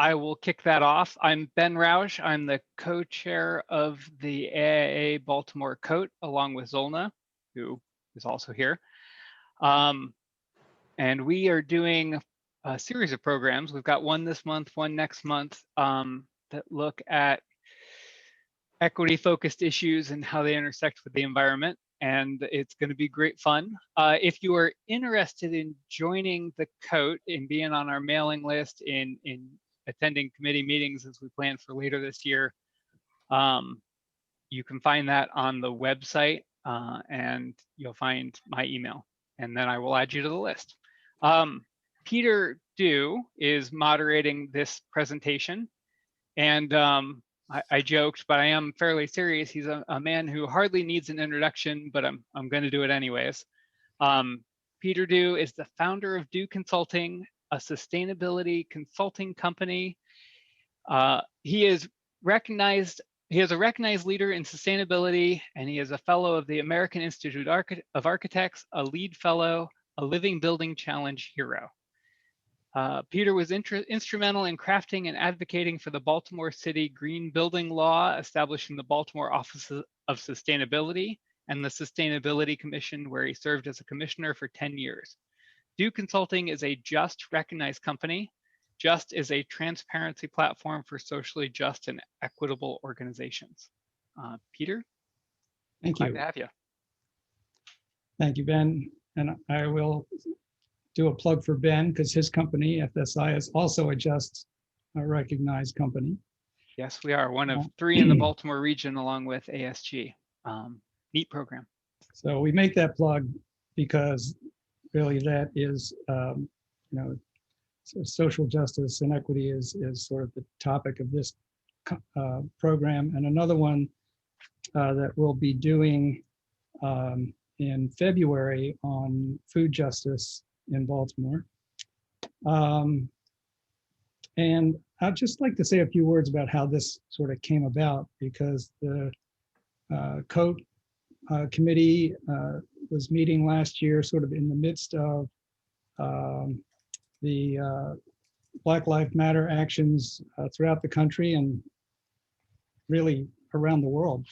I will kick that off. I'm Ben Rausch. I'm the co-chair of the AIA Baltimore COAT, along with Zolna, who is also here. And we are doing a series of programs. We've got one this month, one next month, that look at equity-focused issues and how they intersect with the environment. And it's going to be great fun. If you are interested in joining the COAT and being on our mailing list, in attending committee meetings as we plan for later this year, you can find that on the website, and you'll find my email, and then I will add you to the list. Peter Dew is moderating this presentation, and I joked, but I am fairly serious. He's a man who hardly needs an introduction, but I'm going to do it anyways. Peter Dew is the founder of Dew Consulting, a sustainability consulting company. He is recognized. He is a recognized leader in sustainability, and he is a fellow of the American Institute of Architects, a LEED fellow, a Living Building Challenge hero. Peter was instrumental in crafting and advocating for the Baltimore City Green Building Law, establishing the Baltimore Office of Sustainability and the Sustainability Commission, where he served as a commissioner for 10 years. Dew Consulting is a JUST recognized company. JUST is a transparency platform for socially just and equitable organizations. Peter, thank you. Glad to have you. Thank you, Ben. And I will do a plug for Ben because his company, FSI, is also a JUST recognized company. Yes, we are one of 3 in the Baltimore region, along with ASG. Neat program. So we make that plug because really that is, social justice and equity is sort of the topic of this program. And another one that we'll be doing in February on food justice in Baltimore. And I'd just like to say a few words about how this sort of came about, because the COAT committee was meeting last year sort of in the midst of the Black Lives Matter actions throughout the country and really around the world.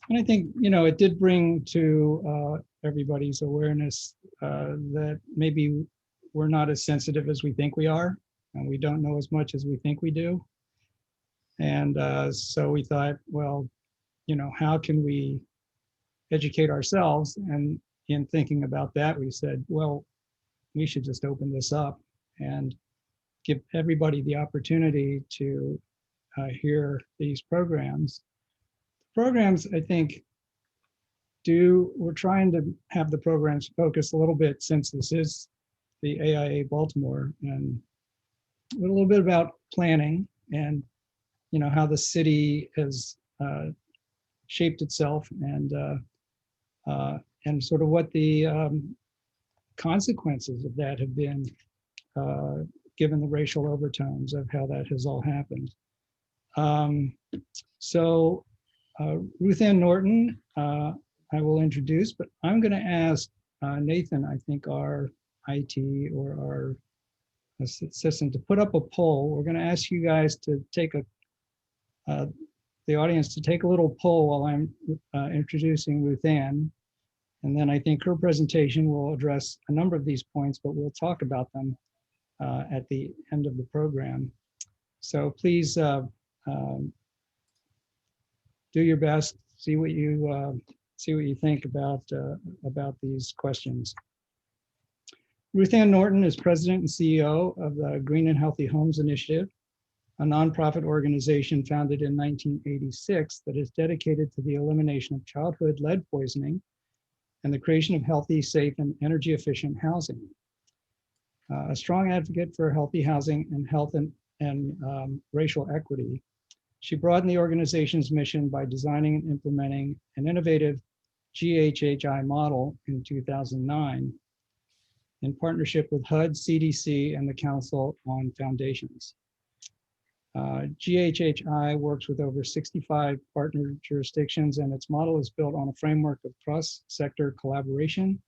And I think, it did bring to everybody's awareness that maybe we're not as sensitive as we think we are, and we don't know as much as we think we do. And so we thought, well, how can we educate ourselves? And in thinking about that, we said, well, we should just open this up and give everybody the opportunity to hear these programs. Programs, I think, we're trying to have the programs focus a little bit, since this is the AIA Baltimore, and a little bit about planning and how the city has shaped itself, and sort of what the consequences of that have been, given the racial overtones of how that has all happened. Ruth Ann Norton, I will introduce, but I'm going to ask Nathan, I think our IT or our assistant, to put up a poll. We're going to ask you guys to take the audience to take a little poll while I'm introducing Ruth Ann. And then I think her presentation will address a number of these points, but we'll talk about them at the end of the program. So please do your best. See what you think about these questions. Ruth Ann Norton is President and CEO of the Green and Healthy Homes Initiative, a nonprofit organization founded in 1986 that is dedicated to the elimination of childhood lead poisoning and the creation of healthy, safe, and energy-efficient housing. A strong advocate for healthy housing and health and racial equity, she broadened the organization's mission by designing and implementing an innovative GHHI model in 2009 in partnership with HUD, CDC, and the Council on Foundations. GHHI works with over 65 partner jurisdictions, and its model is built on a framework of cross-sector collaboration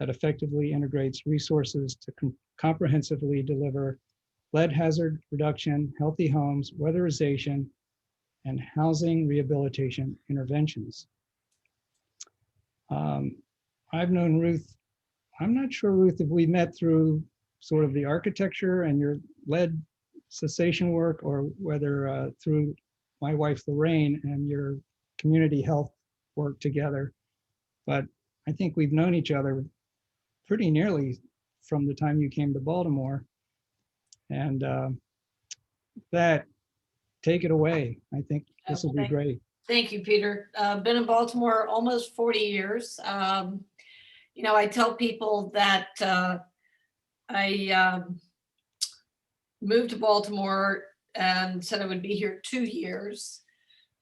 that effectively integrates resources to comprehensively deliver lead hazard reduction, healthy homes, weatherization, and housing rehabilitation interventions. I've known Ruth, I'm not sure, Ruth, if we met through sort of the architecture and your lead cessation work, or whether through my wife, Lorraine, and your community health work together. But I think we've known each other pretty nearly from the time you came to Baltimore. And that, take it away. I think this will be great. Thank you, Peter. Been in Baltimore almost 40 years. You know, I tell people that I moved to Baltimore and said I would be here 2 years.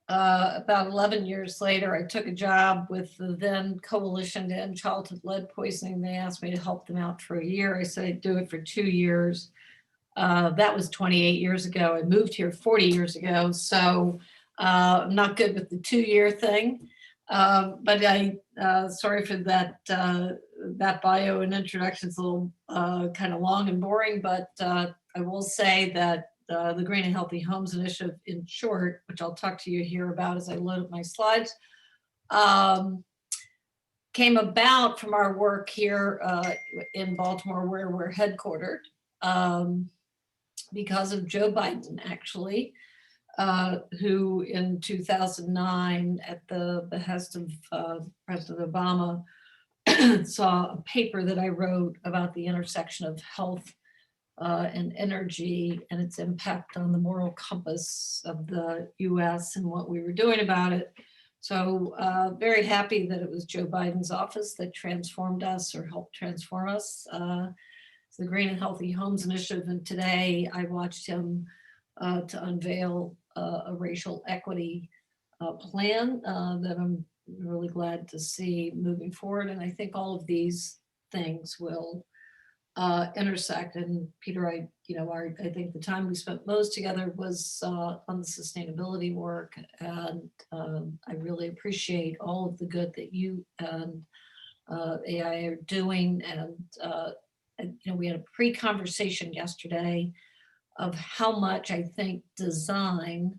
About 11 years later, I took a job with the then Coalition to End Childhood Lead Poisoning. They asked me to help them out for a year. I said I'd do it for 2 years. That was 28 years ago. I moved here 40 years ago. So I'm not good with the 2-year thing. But I, sorry for that, that bio and introduction. It's a little kind of long and boring, but I will say that the Green and Healthy Homes Initiative, in short, which I'll talk to you here about as I load up my slides, came about from our work here in Baltimore, where we're headquartered, because of Joe Biden, actually, who in 2009, at the behest of President Obama, saw a paper that I wrote about the intersection of health and energy and its impact on the moral compass of the US and what we were doing about it. So very happy that it was Joe Biden's office that transformed us, or helped transform us. It's the Green and Healthy Homes Initiative, and today I watched him to unveil a racial equity plan that I'm really glad to see moving forward. And I think all of these things will intersect. And Peter, I think the time we spent most together was on the sustainability work, and I really appreciate all of the good that you and AI are doing. And we had a pre-conversation yesterday of how much I think design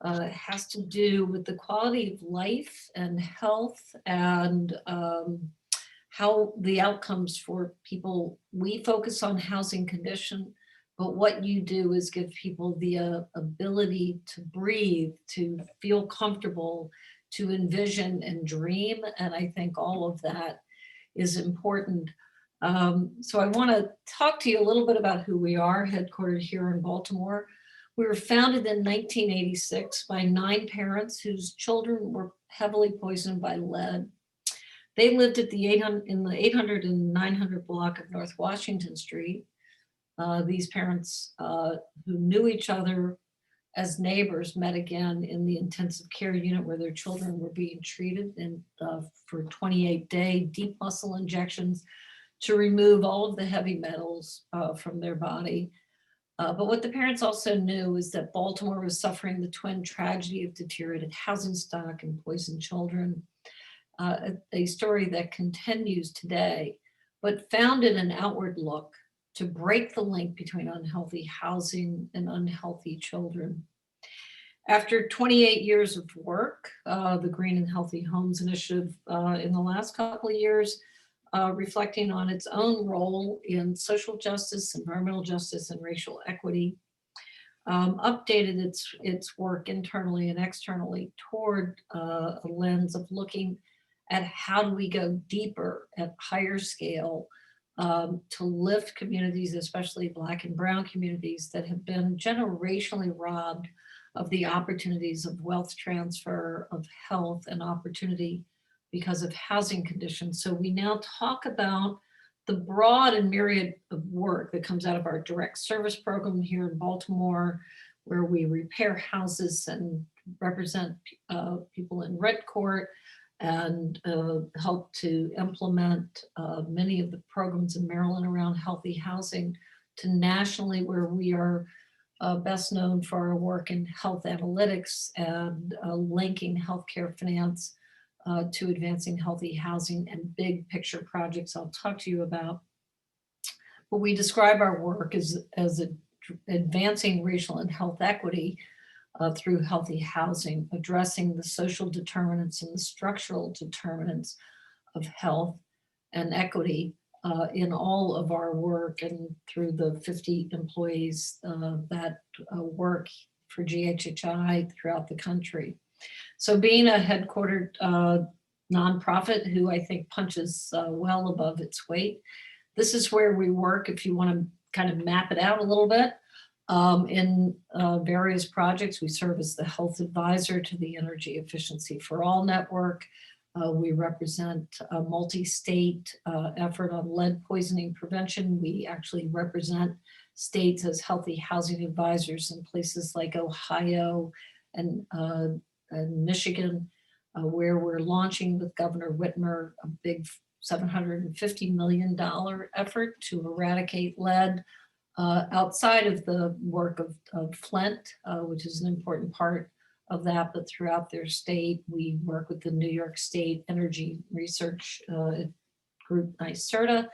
has to do with the quality of life and health, and how the outcomes for people. We focus on housing condition, but what you do is give people the ability to breathe, to feel comfortable, to envision and dream. And I think all of that is important. So I want to talk to you a little bit about who we are, headquartered here in Baltimore. We were founded in 1986 by 9 parents whose children were heavily poisoned by lead. They lived at in the 800 and 900 block of North Washington Street. These parents who knew each other as neighbors met again in the intensive care unit where their children were being treated, and for 28-day deep muscle injections to remove all of the heavy metals from their body. But what the parents also knew is that Baltimore was suffering the twin tragedy of deteriorated housing stock and poisoned children. A story that continues today, but founded an outward look to break the link between unhealthy housing and unhealthy children. After 28 years of work, the Green and Healthy Homes Initiative in the last couple of years, reflecting on its own role in social justice, environmental justice, and racial equity, updated its work internally and externally toward a lens of looking at how do we go deeper at higher scale to lift communities, especially Black and Brown communities that have been generationally robbed of the opportunities of wealth transfer, of health and opportunity because of housing conditions. So we now talk about the broad and myriad of work that comes out of our direct service program here in Baltimore, where we repair houses and represent people in red court, and help to implement many of the programs in Maryland around healthy housing, to nationally, where we are best known for our work in health analytics and linking healthcare finance to advancing healthy housing and big picture projects I'll talk to you about. But we describe our work as a advancing racial and health equity through healthy housing, addressing the social determinants and the structural determinants of health and equity in all of our work and through the 50 employees that work for GHHI throughout the country. So being a headquartered nonprofit who I think punches well above its weight, this is where we work if you want to kind of map it out a little bit. In various projects, we serve as the health advisor to the Energy Efficiency for All network. We represent a multi-state effort on lead poisoning prevention. We actually represent states as healthy housing advisors in places like Ohio and Michigan, where we're launching with Governor Whitmer a big $750 million effort to eradicate lead outside of the work of Flint, which is an important part of that, but throughout their state. We work with the New York State Energy Research Group, NYSERDA,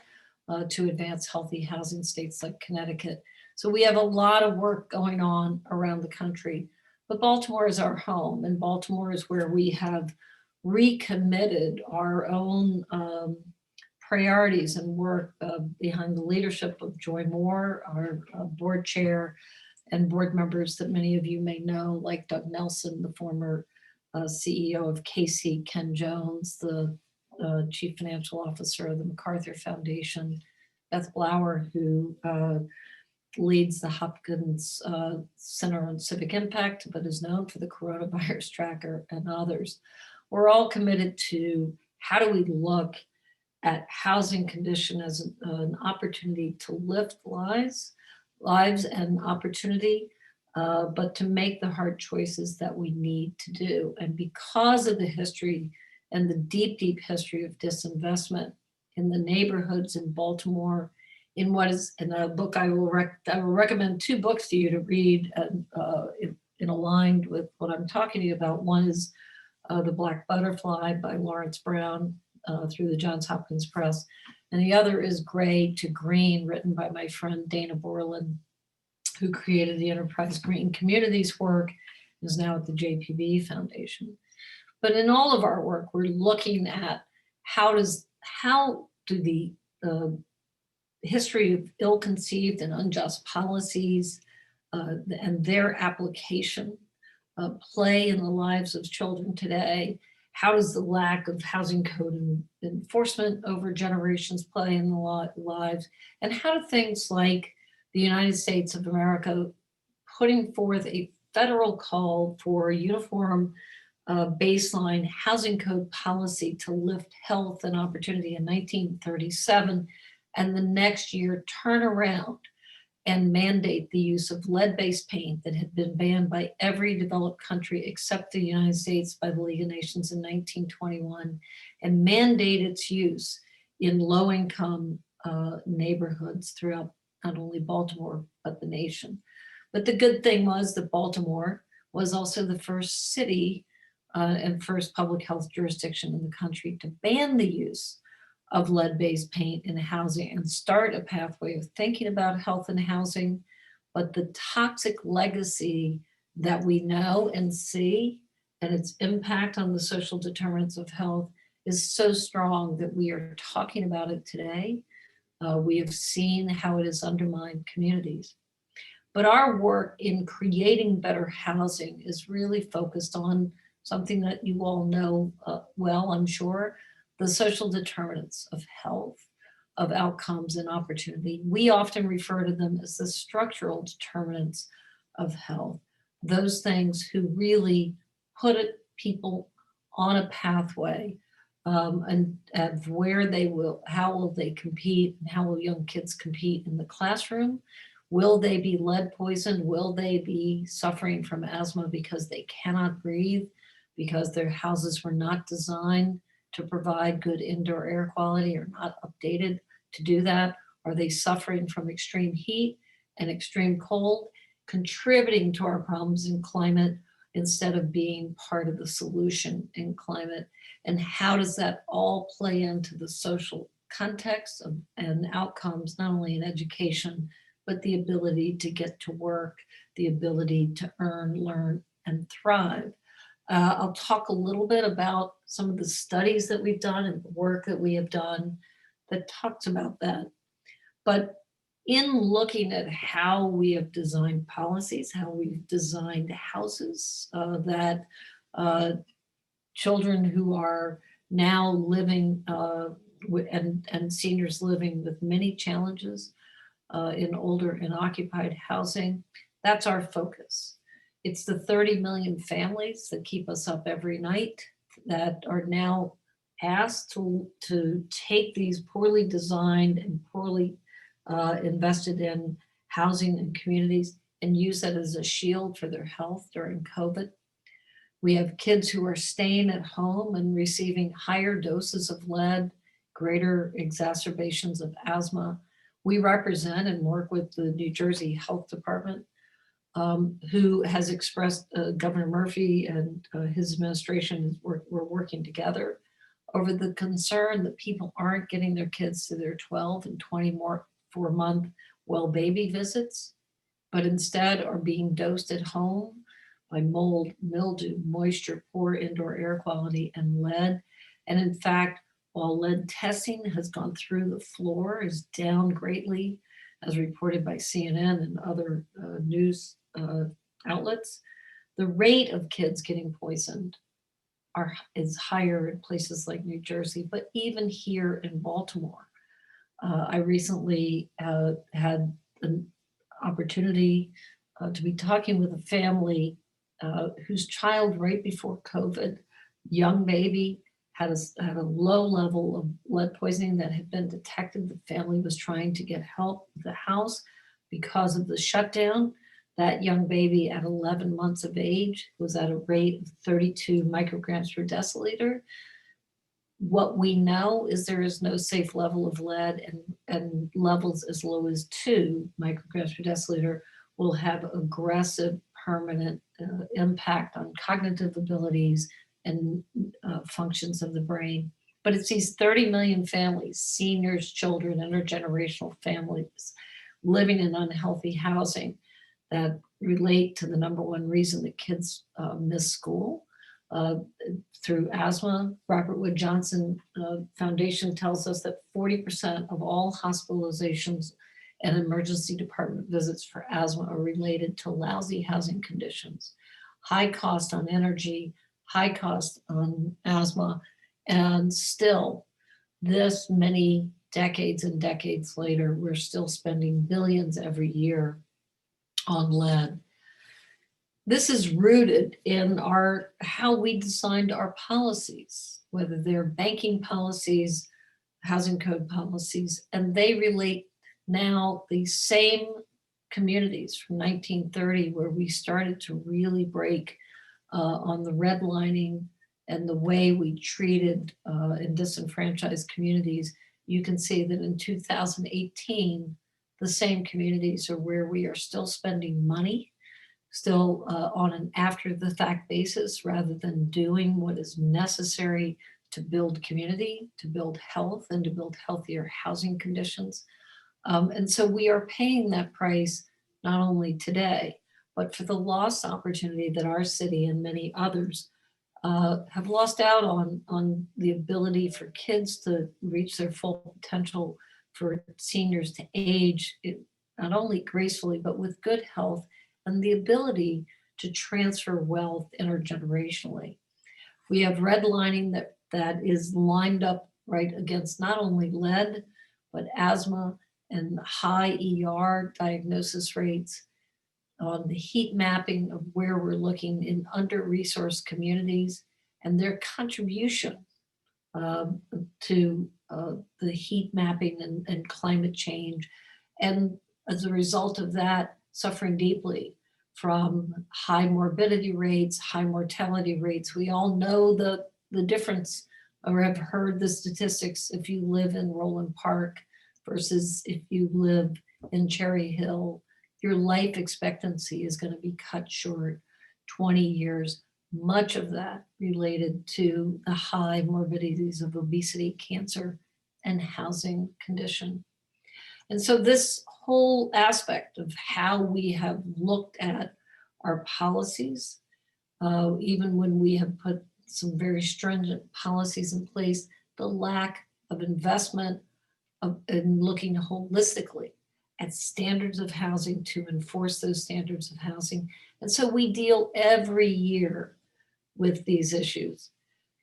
to advance healthy housing states like Connecticut. So we have a lot of work going on around the country, but Baltimore is our home, and Baltimore is where we have recommitted our own priorities and work behind the leadership of Joy Moore, our board chair, and board members that many of you may know, like Doug Nelson, the former CEO of Casey, Ken Jones, the chief financial officer of the MacArthur Foundation, Beth Blower, who leads the Hopkins Center on Civic Impact, but is known for the coronavirus tracker and others. We're all committed to how do we look at housing condition as an opportunity to lift lives and opportunity, but to make the hard choices that we need to do. And because of the history and the deep, deep history of disinvestment in the neighborhoods in Baltimore, in what is in a book, I will recommend two books to you to read in aligned with what I'm talking to you about. One is The Black Butterfly by Lawrence Brown through the Johns Hopkins Press. And the other is Gray to Green, written by my friend Dana Borland, who created the Enterprise Green Communities work, is now at the JPB Foundation. But in all of our work, we're looking at how do the history of ill-conceived and unjust policies and their application play in the lives of children today. How does the lack of housing code enforcement over generations play in the lives? And how do things like the United States of America putting forth a federal call for a uniform baseline housing code policy to lift health and opportunity in 1937, and the next year turn around and mandate the use of lead-based paint that had been banned by every developed country except the United States by the League of Nations in 1921, and mandate its use in low-income neighborhoods throughout not only Baltimore, but the nation. But the good thing was that Baltimore was also the first city and first public health jurisdiction in the country to ban the use of lead-based paint in housing and start a pathway of thinking about health and housing. But the toxic legacy that we know and see and its impact on the social determinants of health is so strong that we are talking about it today. We have seen how it has undermined communities. But our work in creating better housing is really focused on something that you all know well, I'm sure, the social determinants of health, of outcomes and opportunity. We often refer to them as the structural determinants of health, those things who really put people on a pathway and of where they will, how will they compete, and how will young kids compete in the classroom? Will they be lead poisoned? Will they be suffering from asthma because they cannot breathe, because their houses were not designed to provide good indoor air quality or not updated to do that? Are they suffering from extreme heat and extreme cold, contributing to our problems in climate instead of being part of the solution in climate? And how does that all play into the social context and outcomes, not only in education, but the ability to get to work, the ability to earn, learn, and thrive. I'll talk a little bit about some of the studies that we've done and the work that we have done that talks about that. But in looking at how we have designed policies, how we've designed houses that children who are now living and seniors living with many challenges in older and occupied housing, that's our focus. It's the 30 million families that keep us up every night that are now asked to take these poorly designed and poorly invested in housing and communities and use that as a shield for their health during COVID. We have kids who are staying at home and receiving higher doses of lead, greater exacerbations of asthma. We represent and work with the New Jersey Health Department, who has expressed, Governor Murphy and his administration, we're working together over the concern that people aren't getting their kids to their 12 and 24-month well baby visits, but instead are being dosed at home by mold, mildew, moisture, poor indoor air quality, and lead. And in fact, while lead testing has gone through the floor, is down greatly, as reported by CNN and other news outlets, the rate of kids getting poisoned is higher in places like New Jersey, but even here in Baltimore. I recently had an opportunity to be talking with a family whose child right before COVID, young baby, had a low level of lead poisoning that had been detected. The family was trying to get help with the house because of the shutdown. That young baby at 11 months of age was at a rate of 32 micrograms per deciliter. What we know is there is no safe level of lead, and levels as low as 2 micrograms per deciliter will have aggressive permanent impact on cognitive abilities and functions of the brain. But it's these 30 million families, seniors, children, intergenerational families living in unhealthy housing that relate to the number one reason that kids miss school through asthma. Robert Wood Johnson Foundation tells us that 40% of all hospitalizations and emergency department visits for asthma are related to lousy housing conditions, high cost on energy, high cost on asthma, and still this many decades and decades later, we're still spending billions every year on lead. This is rooted in how we designed our policies, whether they're banking policies, housing code policies, and they relate now the same communities from 1930 where we started to really break on the redlining and the way we treated and disenfranchised communities. You can see that in 2018, the same communities are where we are still spending money, still on an after the fact basis, rather than doing what is necessary to build community, to build health, and to build healthier housing conditions. And so we are paying that price not only today, but for the lost opportunity that our city and many others have lost out on the ability for kids to reach their full potential, for seniors to age not only gracefully, but with good health and the ability to transfer wealth intergenerationally. We have redlining that is lined up right against not only lead, but asthma and high ER diagnosis rates, on the heat mapping of where we're looking in under-resourced communities and their contribution to the heat mapping and climate change. And as a result of that, suffering deeply from high morbidity rates, high mortality rates. We all know the difference, or have heard the statistics, if you live in Roland Park versus if you live in Cherry Hill. Your life expectancy is going to be cut short 20 years, much of that related to the high morbidities of obesity, cancer, and housing condition. And so this whole aspect of how we have looked at our policies, even when we have put some very stringent policies in place, the lack of investment in looking holistically at standards of housing to enforce those standards of housing. And so we deal every year with these issues.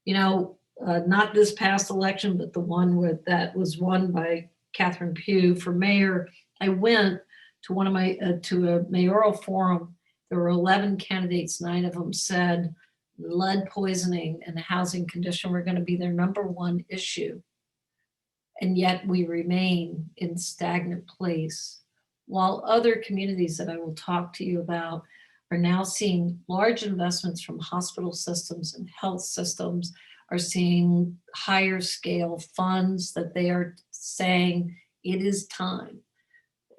You know, not this past election, but the one that was won by Catherine Pugh for mayor. I went to one of my to a mayoral forum. There were 11 candidates. 9 of them said lead poisoning and the housing condition were going to be their #1 issue. And yet we remain in stagnant place, while other communities that I will talk to you about are now seeing large investments from hospital systems and health systems, are seeing higher scale funds that they are saying it is time.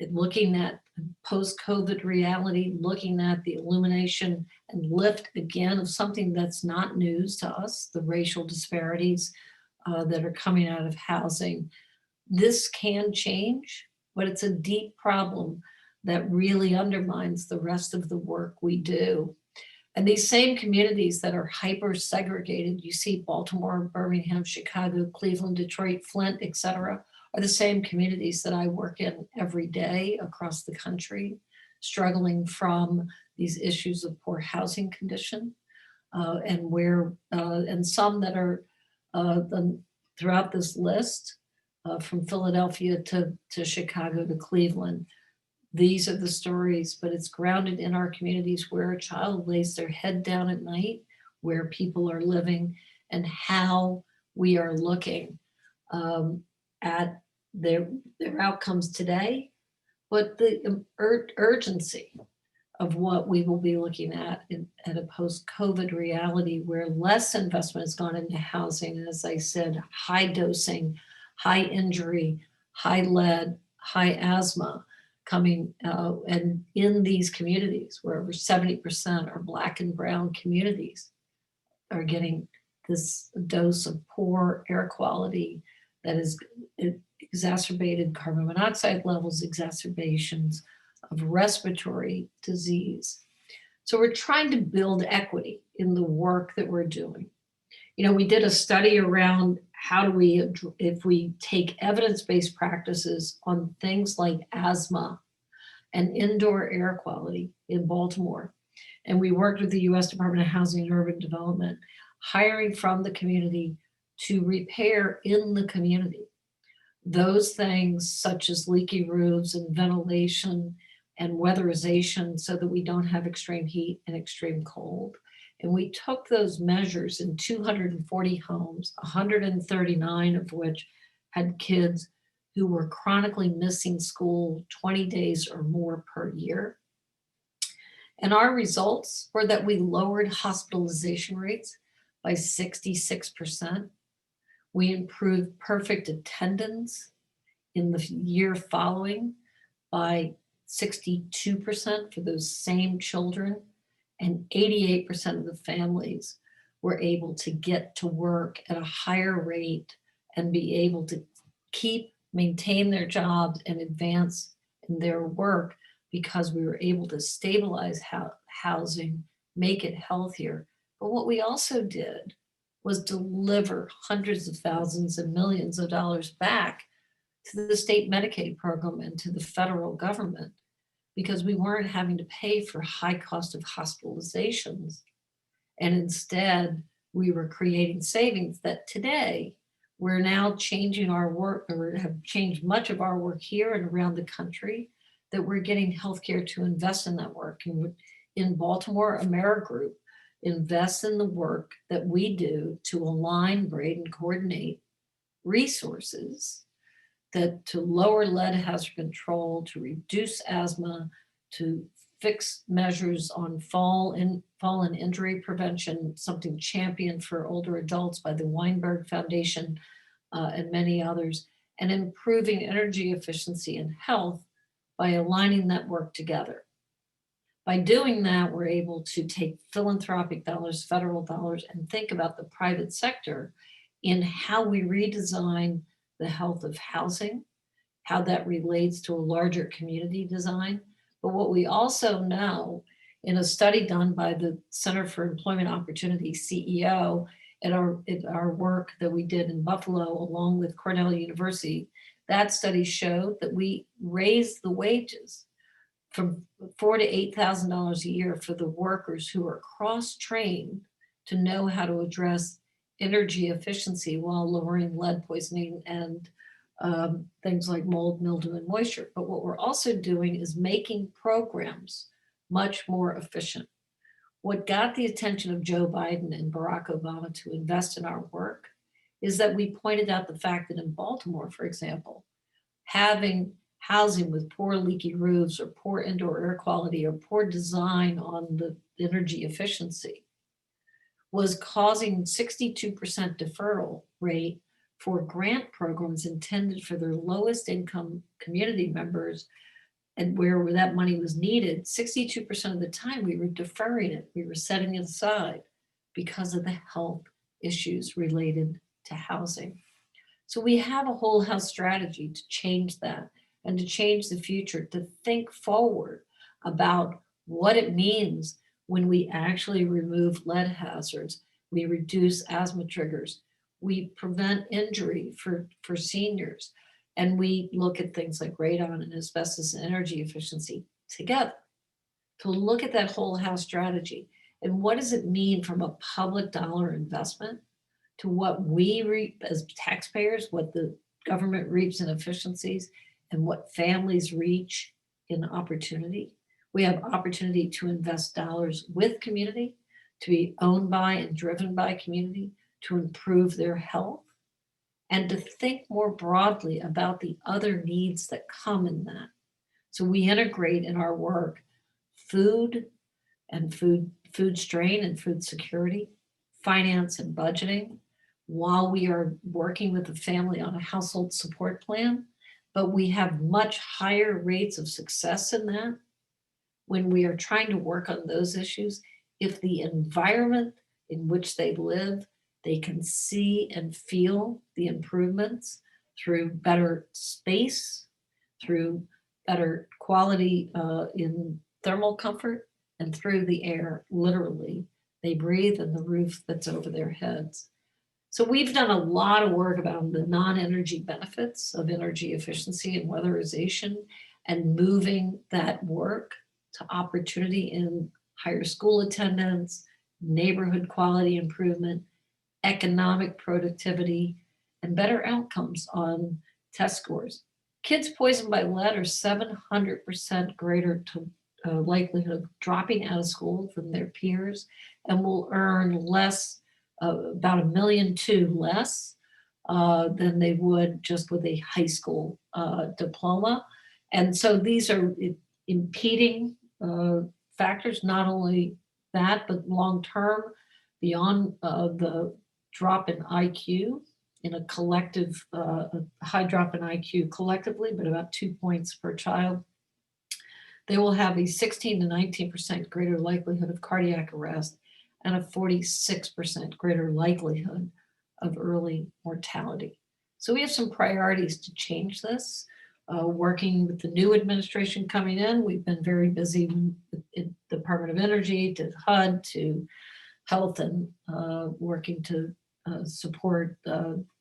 Looking at post-COVID reality, looking at the elimination and lift again of something that's not news to us, the racial disparities that are coming out of housing. This can change, but it's a deep problem that really undermines the rest of the work we do. And these same communities that are hyper segregated, you see Baltimore, Birmingham, Chicago, Cleveland, Detroit, Flint, et cetera, are the same communities that I work in every day across the country, struggling from these issues of poor housing condition, and some that are throughout this list, from Philadelphia to Chicago to Cleveland. These are the stories, but it's grounded in our communities where a child lays their head down at night, where people are living, and how we are looking at their outcomes today, but the urgency of what we will be looking at at a post-COVID reality where less investment has gone into housing. And as I said, high dosing, high injury, high lead, high asthma coming and in these communities where over 70% are Black and brown communities are getting this dose of poor air quality that is exacerbated carbon monoxide levels, exacerbations of respiratory disease. So we're trying to build equity in the work that we're doing. You know, we did a study around how do we, if we take evidence-based practices on things like asthma and indoor air quality in Baltimore, and we worked with the US Department of Housing and Urban Development, hiring from the community to repair in the community those things such as leaky roofs and ventilation and weatherization so that we don't have extreme heat and extreme cold. And we took those measures in 240 homes, 139 of which had kids who were chronically missing school 20 days or more per year. And our results were that we lowered hospitalization rates by 66%. We improved perfect attendance in the year following by 62% for those same children, and 88% of the families were able to get to work at a higher rate and be able to maintain their jobs and advance in their work because we were able to stabilize housing, make it healthier. But what we also did was deliver hundreds of thousands and millions of dollars back to the state Medicaid program and to the federal government, because we weren't having to pay for high cost of hospitalizations. And instead, we were creating savings that today we're now changing our work, or have changed much of our work here and around the country, that we're getting healthcare to invest in that work. And in Baltimore, AmeriGroup invests in the work that we do to align, grade, and coordinate resources that to lower lead hazard control, to reduce asthma, to fix measures on fall and injury prevention, something championed for older adults by the Weinberg Foundation and many others, and improving energy efficiency and health by aligning that work together. By doing that, we're able to take philanthropic dollars, federal dollars, and think about the private sector in how we redesign the health of housing how that relates to a larger community design. But what we also know in a study done by the Center for Employment Opportunity CEO at our work that we did in Buffalo along with Cornell University, that study showed that we raised the wages from $4,000 to $8,000 a year for the workers who are cross-trained to know how to address energy efficiency while lowering lead poisoning and things like mold, mildew, and moisture. But what we're also doing is making programs much more efficient. What got the attention of Joe Biden and Barack Obama to invest in our work is that we pointed out the fact that in Baltimore, for example, having housing with poor leaky roofs or poor indoor air quality or poor design on the energy efficiency was causing 62% deferral rate for grant programs intended for their lowest income community members, and where that money was needed, 62% of the time we were deferring it, we were setting it aside because of the health issues related to housing. So we have a whole house strategy to change that and to change the future, to think forward about what it means when we actually remove lead hazards, we reduce asthma triggers, we prevent injury for seniors, and we look at things like radon and asbestos and energy efficiency together to look at that whole house strategy. And what does it mean from a public dollar investment to what we reap as taxpayers, what the government reaps in efficiencies, and what families reach in opportunity? We have opportunity to invest dollars with community, to be owned by and driven by community, to improve their health, and to think more broadly about the other needs that come in that. So we integrate in our work food and food strain and food security, finance and budgeting, while we are working with the family on a household support plan. But we have much higher rates of success in that when we are trying to work on those issues if the environment in which they live, they can see and feel the improvements through better space, through better quality in thermal comfort, and through the air, literally, they breathe and the roof that's over their heads. So we've done a lot of work about the non-energy benefits of energy efficiency and weatherization, and moving that work to opportunity in higher school attendance, neighborhood quality improvement, economic productivity, and better outcomes on test scores. Kids poisoned by lead are 700% greater to likelihood of dropping out of school from their peers, and will earn less, about $1.2 million less than they would just with a high school diploma. And so these are impeding factors, not only that, but long-term, beyond the drop in IQ in a collective, high drop in IQ collectively, but about 2 points per child. They will have a 16 to 19% greater likelihood of cardiac arrest and a 46% greater likelihood of early mortality. So we have some priorities to change this. Working with the new administration coming in, we've been very busy with the Department of Energy, to HUD, to Health, and working to support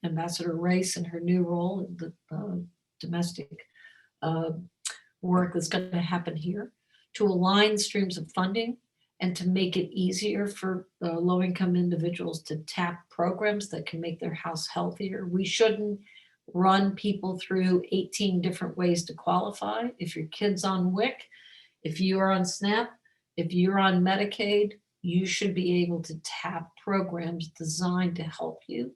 Ambassador Rice in her new role in the domestic work that's going to happen here, to align streams of funding and to make it easier for low-income individuals to tap programs that can make their house healthier. We shouldn't run people through 18 different ways to qualify. If your kid's on WIC, if you are on SNAP, if you're on Medicaid, you should be able to tap programs designed to help you,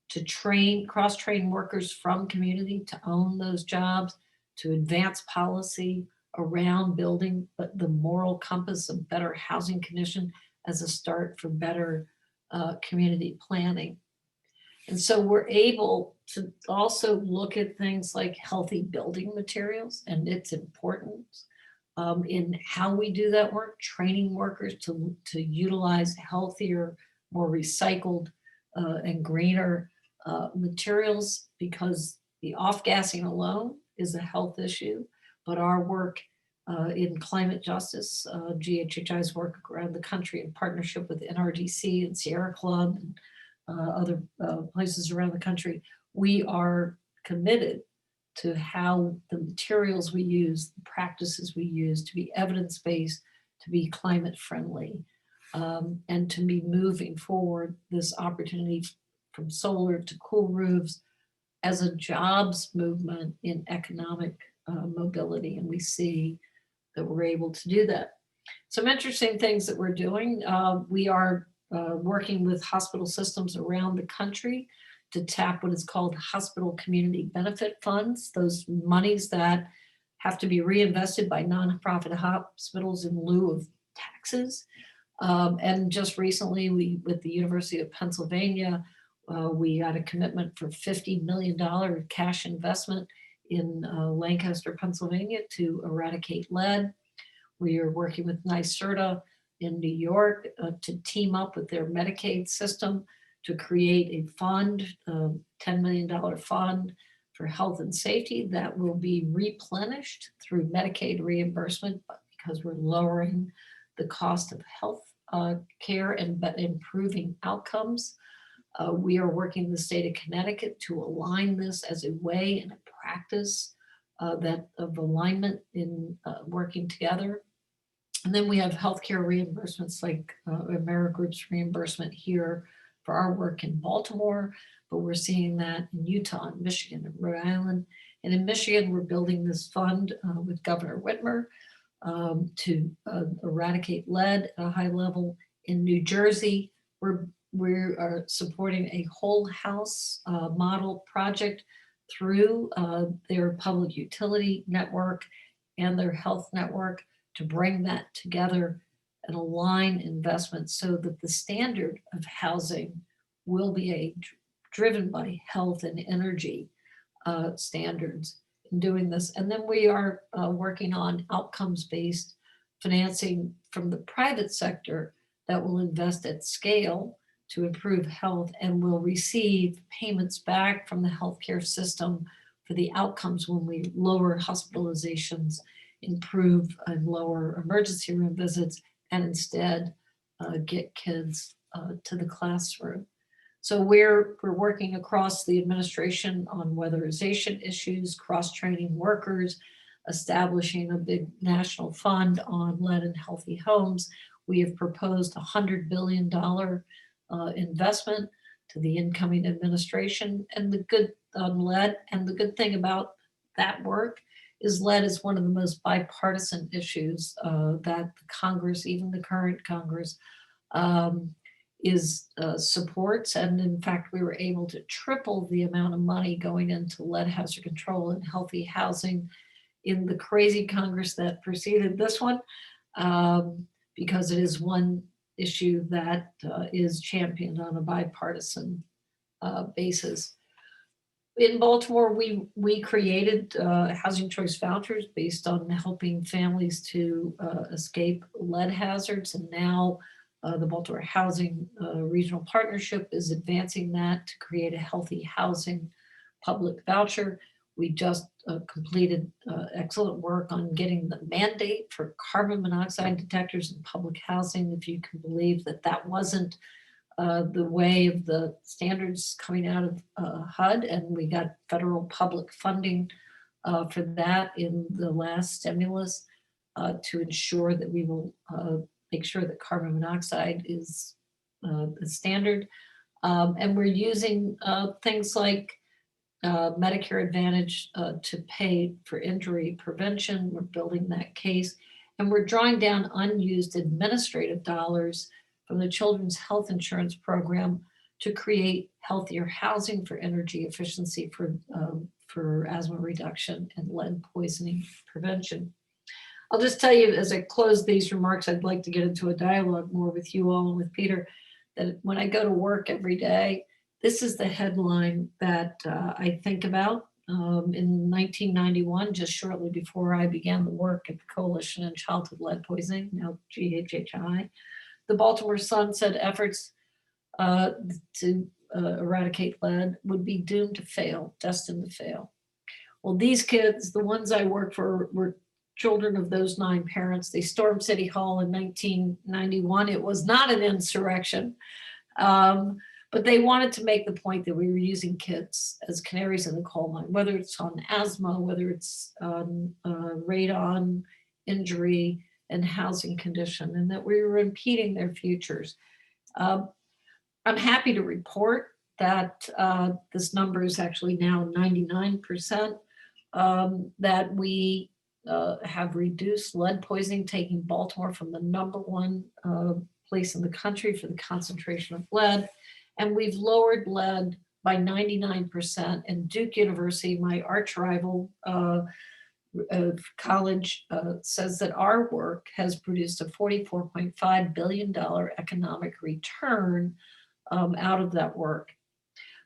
to train, cross-train workers from community to own those jobs, to advance policy around building the moral compass of better housing condition as a start for better community planning. And so we're able to also look at things like healthy building materials and its importance in how we do that work, training workers to utilize healthier, more recycled and greener materials, because the off-gassing alone is a health issue, but our work in climate justice, GHHI's work around the country in partnership with NRDC and Sierra Club and other places around the country, we are committed to how the materials we use, the practices we use to be evidence-based, to be climate friendly, and to be moving forward this opportunity from solar to cool roofs as a jobs movement in economic mobility. And we see that we're able to do that. Some interesting things that we're doing. We are working with hospital systems around the country to tap what is called hospital community benefit funds, those monies that have to be reinvested by nonprofit hospitals in lieu of taxes. And just recently, with the University of Pennsylvania, we got a commitment for $50 million cash investment in Lancaster, Pennsylvania to eradicate lead. We are working with NYSERDA in New York to team up with their Medicaid system to create a fund, $10 million fund for health and safety that will be replenished through Medicaid reimbursement, because we're lowering the cost of health care and improving outcomes. We are working with the state of Connecticut to align this as a way and a practice that of alignment in working together. And then we have healthcare reimbursements like AmeriGroup's reimbursement here for our work in Baltimore, but we're seeing that in Utah and Michigan and Rhode Island. And in Michigan, we're building this fund with Governor Whitmer to eradicate lead at a high level. In New Jersey, we are supporting a whole house model project through their public utility network and their health network to bring that together and align investments so that the standard of housing will be driven by health and energy standards in doing this. And then we are working on outcomes-based financing from the private sector that will invest at scale to improve health and will receive payments back from the healthcare system for the outcomes when we lower hospitalizations, improve and lower emergency room visits, and instead get kids to the classroom. So we're working across the administration on weatherization issues, cross-training workers, establishing a big national fund on lead and healthy homes. We have proposed $100 billion investment to the incoming administration, and the good on lead. And the good thing about that work is lead is one of the most bipartisan issues that the Congress, even the current Congress, supports. And in fact, we were able to triple the amount of money going into lead hazard control and healthy housing in the crazy Congress that preceded this one, because it is one issue that is championed on a bipartisan basis. In Baltimore, we created housing choice vouchers based on helping families to escape lead hazards. And now the Baltimore Housing Regional Partnership is advancing that to create a healthy housing public voucher. We just completed excellent work on getting the mandate for carbon monoxide detectors in public housing. If you can believe that that wasn't the way of the standards coming out of HUD, and we got federal public funding for that in the last stimulus to ensure that we will make sure that carbon monoxide is the standard. And we're using things like Medicare Advantage to pay for injury prevention. We're building that case, and we're drawing down unused administrative dollars from the Children's Health Insurance Program to create healthier housing for energy efficiency, for asthma reduction and lead poisoning prevention. I'll just tell you as I close these remarks, I'd like to get into a dialogue more with you all and with Peter, that when I go to work every day, this is the headline that I think about. In 1991, just shortly before I began the work at the Coalition on Childhood Lead Poisoning, now GHHI, the Baltimore Sun said efforts to eradicate lead would be doomed to fail, destined to fail. Well, these kids, the ones I worked for, were children of those 9 parents. They stormed City Hall in 1991. It was not an insurrection, but they wanted to make the point that we were using kids as canaries in the coal mine, whether it's on asthma, whether it's on radon injury and housing condition, and that we were impeding their futures. I'm happy to report that this number is actually now 99%, that we have reduced lead poisoning, taking Baltimore from the #1 place in the country for the concentration of lead. And we've lowered lead by 99%. And Duke University, my arch rival college, says that our work has produced a $44.5 billion economic return out of that work.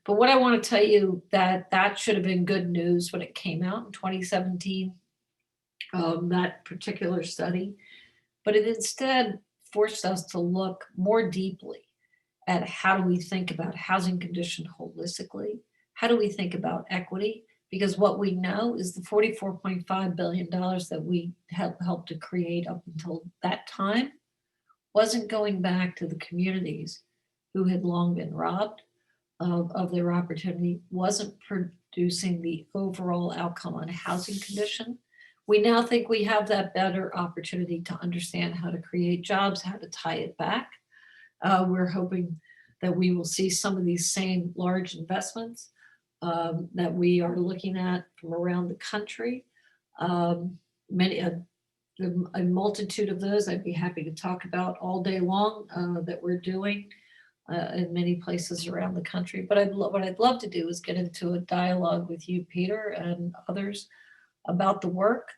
But what I want to tell you, that should have been good news when it came out in 2017, that particular study, but it instead forced us to look more deeply at how do we think about housing condition holistically? How do we think about equity? Because what we know is the $44.5 billion that we have helped to create up until that time wasn't going back to the communities who had long been robbed of their opportunity, wasn't producing the overall outcome on housing condition. We now think we have that better opportunity to understand how to create jobs, how to tie it back. We're hoping that we will see some of these same large investments that we are looking at from around the country. A multitude of those I'd be happy to talk about all day long that we're doing in many places around the country. But what I'd love to do is get into a dialogue with you, Peter, and others about the work.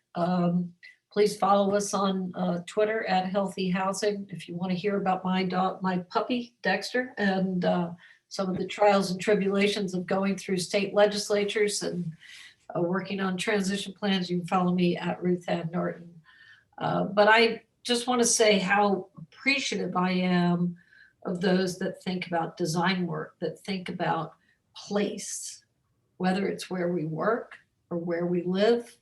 Please follow us on Twitter at Healthy Housing. If you want to hear about my dog, my puppy, Dexter, and some of the trials and tribulations of going through state legislatures and working on transition plans, you can follow me at Ruth Ann Norton. But I just want to say how appreciative I am of those that think about design work, that think about place, whether it's where we work or where we live,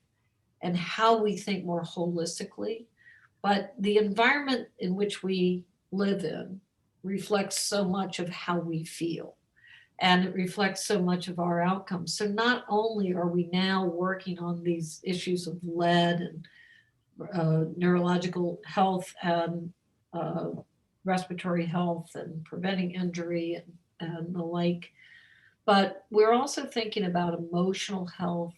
and how we think more holistically. But the environment in which we live in reflects so much of how we feel, and it reflects so much of our outcomes. So not only are we now working on these issues of lead and neurological health and respiratory health and preventing injury and the like, but we're also thinking about emotional health,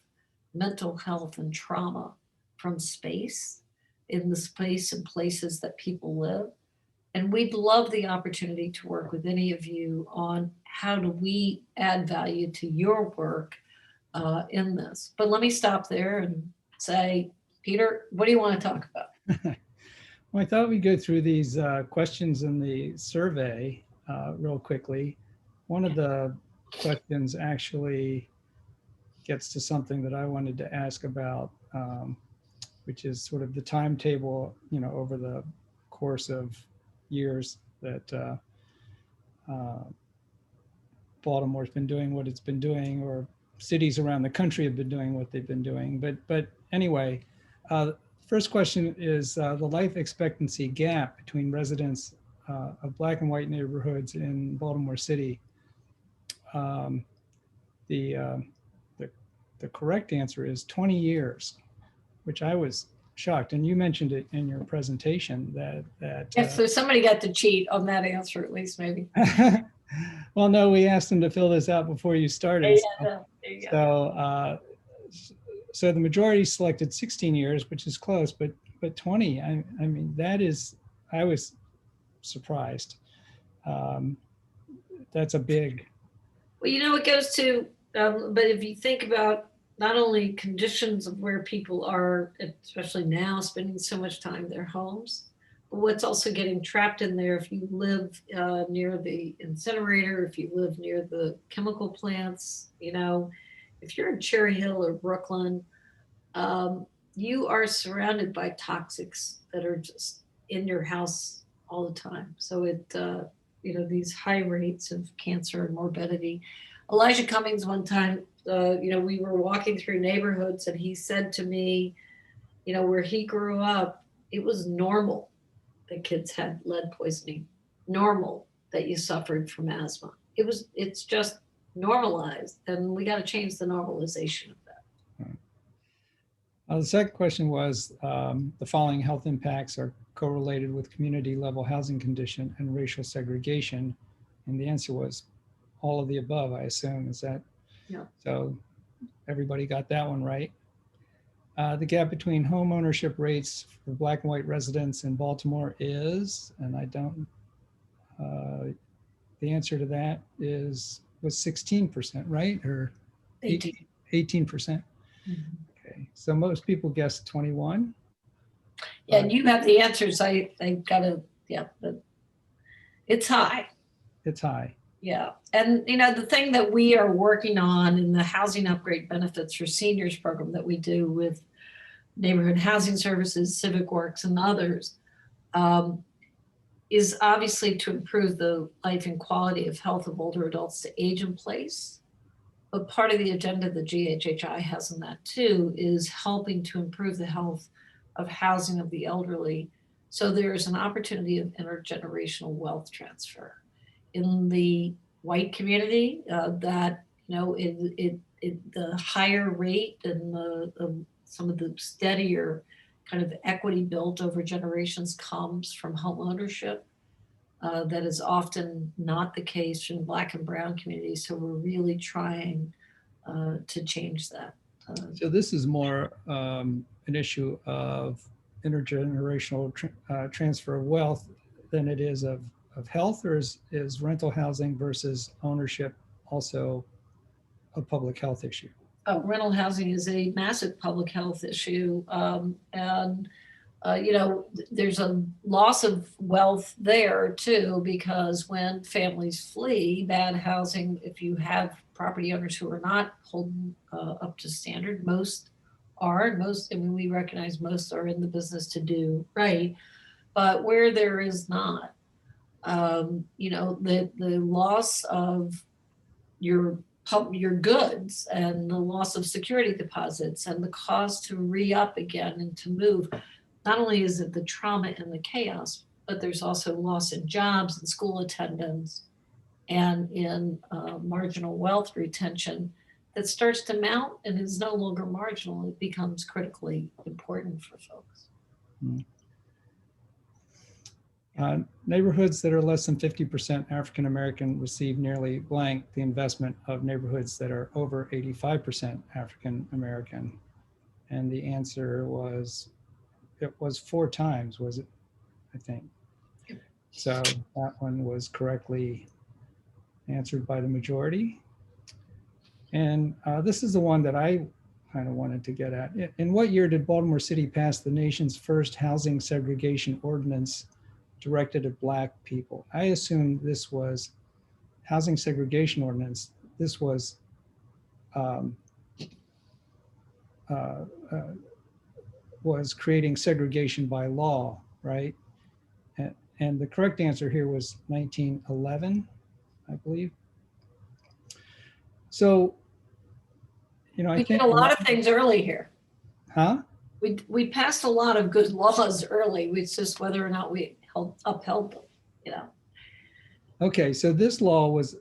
mental health, and trauma from space, in the space and places that people live. And we'd love the opportunity to work with any of you on how do we add value to your work in this. But let me stop there and say, Peter, what do you want to talk about? Well, I thought we'd go through these questions in the survey real quickly. One of the questions actually gets to something that I wanted to ask about, which is sort of the timetable, over the course of years that Baltimore's been doing what it's been doing, or cities around the country have been doing what they've been doing. But anyway, first question is the life expectancy gap between residents of Black and white neighborhoods in Baltimore City. The correct answer is 20 years, which I was shocked. And you mentioned it in your presentation that If there's somebody got to cheat on that answer, at least maybe. Well, no, we asked them to fill this out before you started. So the majority selected 16 years, which is close, but 20. I mean, I was surprised. That's a big. Well, it goes to, but if you think about not only conditions of where people are, especially now, spending so much time in their homes, but what's also getting trapped in there if you live near the incinerator, if you live near the chemical plants, if you're in Cherry Hill or Brooklyn, you are surrounded by toxics that are just in your house all the time. So these high rates of cancer and morbidity. Elijah Cummings one time we were walking through neighborhoods and he said to me, where he grew up, it was normal that kids had lead poisoning, normal that you suffered from asthma. It's just normalized, and we got to change the normalization of that. The second question was, the following health impacts are correlated with community level housing condition and racial segregation. And the answer was all of the above, I assume. Is that? Yeah. So everybody got that one right. The gap between home ownership rates for Black and white residents in Baltimore is, and I don't, the answer to that was 16%, right? Or 18%. Mm-hmm. Okay, so most people guessed 21. Yeah, and you have the answers. I gotta, yeah, but it's high. It's high. Yeah, and the thing that we are working on in the housing upgrade benefits for seniors program that we do with neighborhood housing services, Civic Works, and others, is obviously to improve the life and quality of health of older adults to age in place. But part of the agenda that GHHI has in that too is helping to improve the health of housing of the elderly. So there's an opportunity of intergenerational wealth transfer. In the white community, that the higher rate and some of the steadier kind of equity built over generations comes from home ownership. That is often not the case in Black and brown communities. So we're really trying to change that. So this is more an issue of intergenerational transfer of wealth than it is of health, or is rental housing versus ownership also a public health issue? Rental housing is a massive public health issue. There's a loss of wealth there too, because when families flee bad housing, if you have property owners who are not holding up to standard, most are, we recognize most are in the business to do right, but where there is not, the loss of your goods and the loss of security deposits and the cost to re-up again and to move. Not only is it the trauma and the chaos, but there's also loss in jobs and school attendance and in marginal wealth retention that starts to mount and is no longer marginal. It becomes critically important for folks. Neighborhoods that are less than 50% African American receive nearly blank the investment of neighborhoods that are over 85% African American. And the answer was, it was 4 times, was it? I think. So that one was correctly answered by the majority. And this is the one that I kind of wanted to get at. In what year did Baltimore City pass the nation's first housing segregation ordinance directed at Black people? I assume this was housing segregation ordinance. This was creating segregation by law, right? And the correct answer here was 1911, I believe. So, I we think did a lot of things early here. Huh? We passed a lot of good laws early. It's just whether or not we upheld them, Okay, so this law was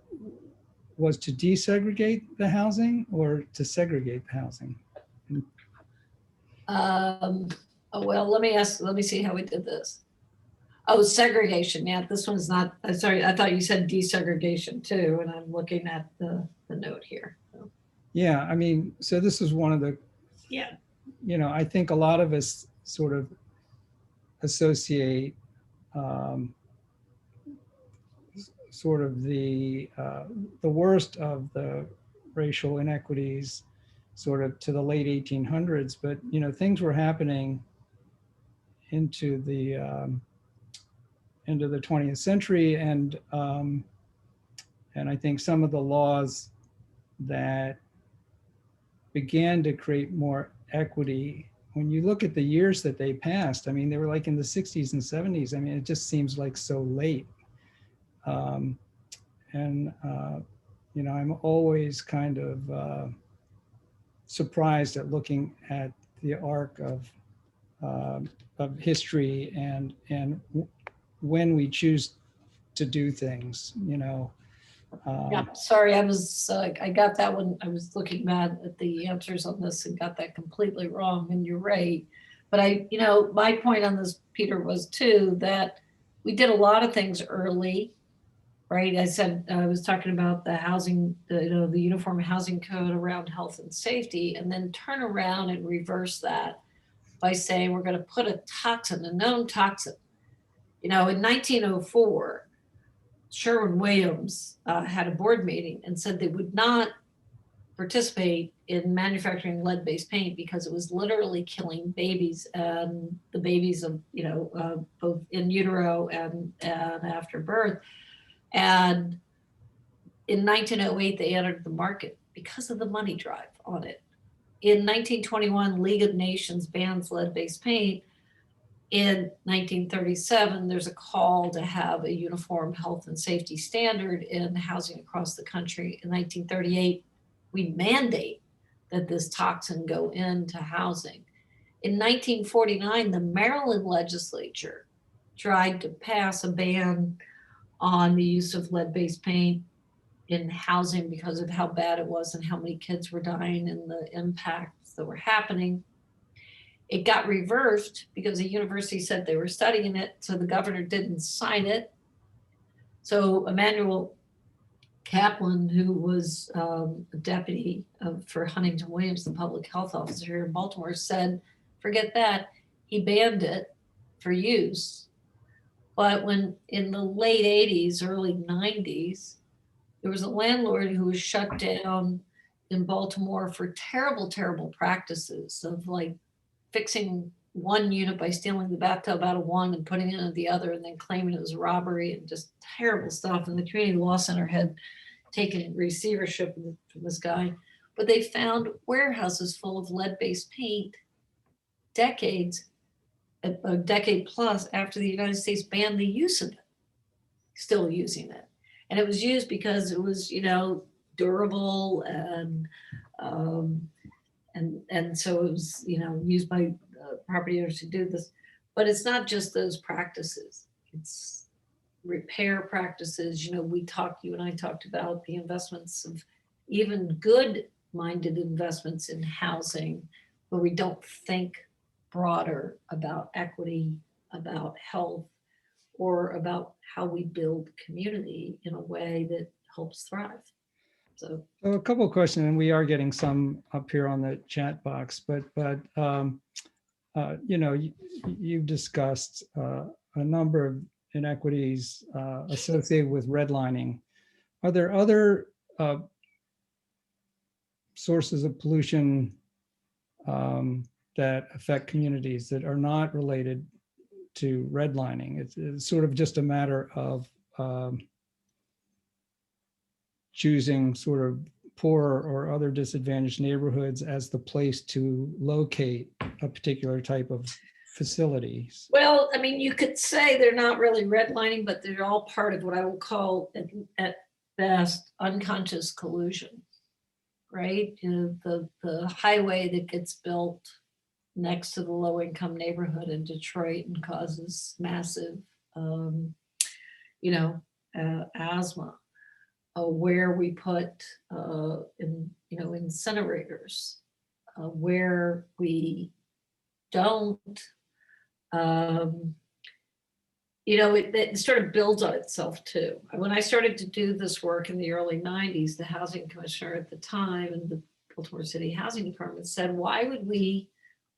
to desegregate the housing or to segregate the housing? Well, let me see how we did this. Oh, segregation. Yeah, this one's not, sorry, I thought you said desegregation too, and I'm looking at the note here. So. Yeah, I mean, so this is one of the, yeah, I think a lot of us sort of associate sort of the worst of the racial inequities sort of to the late 1800s, but things were happening into the 20th century, and I think some of the laws that began to create more equity, when you look at the years that they passed, I mean, they were like in the 60s and 70s. I mean, it just seems like so late. I'm always kind of surprised at looking at the arc of history and when we choose to do things, you know. Yeah, sorry, I got that one. I was looking bad at the answers on this and got that completely wrong, and you're right. But my point on this, Peter, was too, that we did a lot of things early, right? I was talking about the housing, the uniform housing code around health and safety, and then turn around and reverse that by saying we're going to put a toxin, a known toxin. In 1904, Sherwin-Williams had a board meeting and said they would not participate in manufacturing lead-based paint because it was literally killing babies, and the babies of, both in utero and after birth. And in 1908, they entered the market because of the money drive on it. In 1921, League of Nations bans lead-based paint. In 1937, there's a call to have a uniform health and safety standard in housing across the country. In 1938, we mandate that this toxin go into housing. In 1949, the Maryland legislature tried to pass a ban on the use of lead-based paint in housing because of how bad it was and how many kids were dying and the impacts that were happening. It got reversed because the university said they were studying it, so the governor didn't sign it. So Emmanuel Kaplan, who was a deputy for Huntington Williams, the public health officer here in Baltimore, said, forget that. He banned it for use. But when in the late 80s, early 90s, there was a landlord who was shut down in Baltimore for terrible, terrible practices of like fixing one unit by stealing the bathtub out of one and putting it into the other and then claiming it was robbery and just terrible stuff. And the community law center had taken receivership from this guy. But they found warehouses full of lead-based paint a decade plus after the United States banned the use of it, still using it. And it was used because it was, durable and so it was, used by property owners to do this. But it's not just those practices. It's repair practices. You and I talked about the investments of even good-minded investments in housing where we don't think broader about equity, about health, or about how we build community in a way that helps thrive. So a couple of questions, and we are getting some up here on the chat box, but you've discussed a number of inequities associated with redlining. Are there other sources of pollution that affect communities that are not related to redlining? It's sort of just a matter of choosing sort of poorer or other disadvantaged neighborhoods as the place to locate a particular type of facilities. Well, you could say they're not really redlining, but they're all part of what I will call at best unconscious collusion, right? The highway that gets built next to the low-income neighborhood in Detroit and causes massive, asthma. Where we put incinerators, where we don't, it sort of builds on itself too. When I started to do this work in the early 90s, the housing commissioner at the time and the Baltimore City Housing Department said, why would we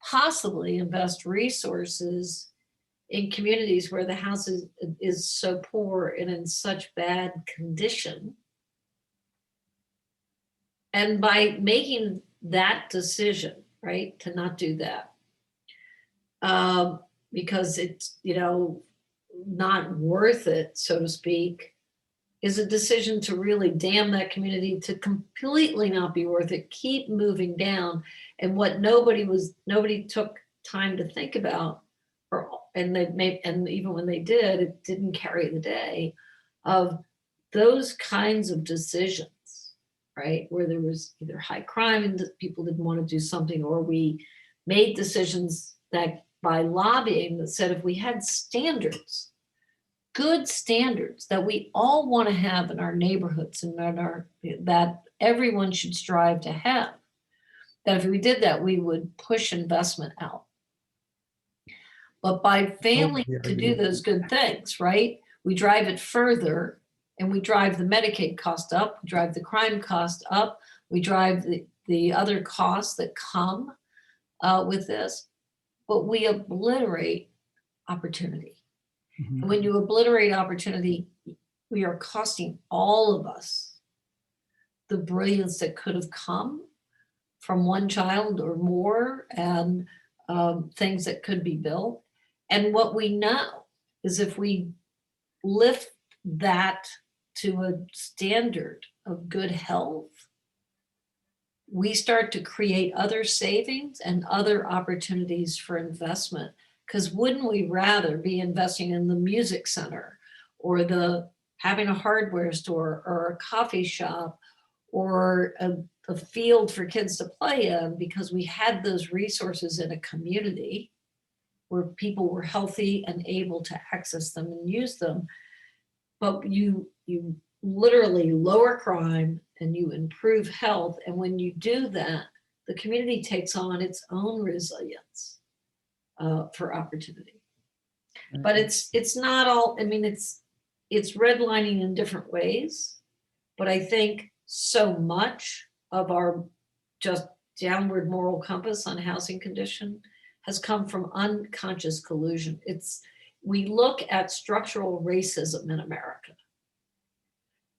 possibly invest resources in communities where the house is so poor and in such bad condition? And by making that decision, right, to not do that, because it's, not worth it, so to speak, is a decision to really damn that community to completely not be worth it, keep moving down. And what nobody took time to think about, and even when they did, it didn't carry the day, of those kinds of decisions right? Where there was either high crime and people didn't want to do something, or we made decisions that by lobbying that said if we had standards, good standards that we all want to have in our neighborhoods and that everyone should strive to have, that if we did that, we would push investment out. But by failing to do those good things, right, we drive it further, and we drive the Medicaid cost up, we drive the crime cost up, we drive the other costs that come with this, but we obliterate opportunity. And when you obliterate opportunity, we are costing all of us the brilliance that could have come from one child or more, and things that could be built. And what we know is if we lift that to a standard of good health, we start to create other savings and other opportunities for investment. Because wouldn't we rather be investing in the music center, or having a hardware store, or a coffee shop, or a field for kids to play in, because we had those resources in a community where people were healthy and able to access them and use them. But you literally lower crime and you improve health. And when you do that, the community takes on its own resilience for opportunity. But it's not all, I mean, it's redlining in different ways. But I think so much of our just downward moral compass on housing condition has come from unconscious collusion. We look at structural racism in America,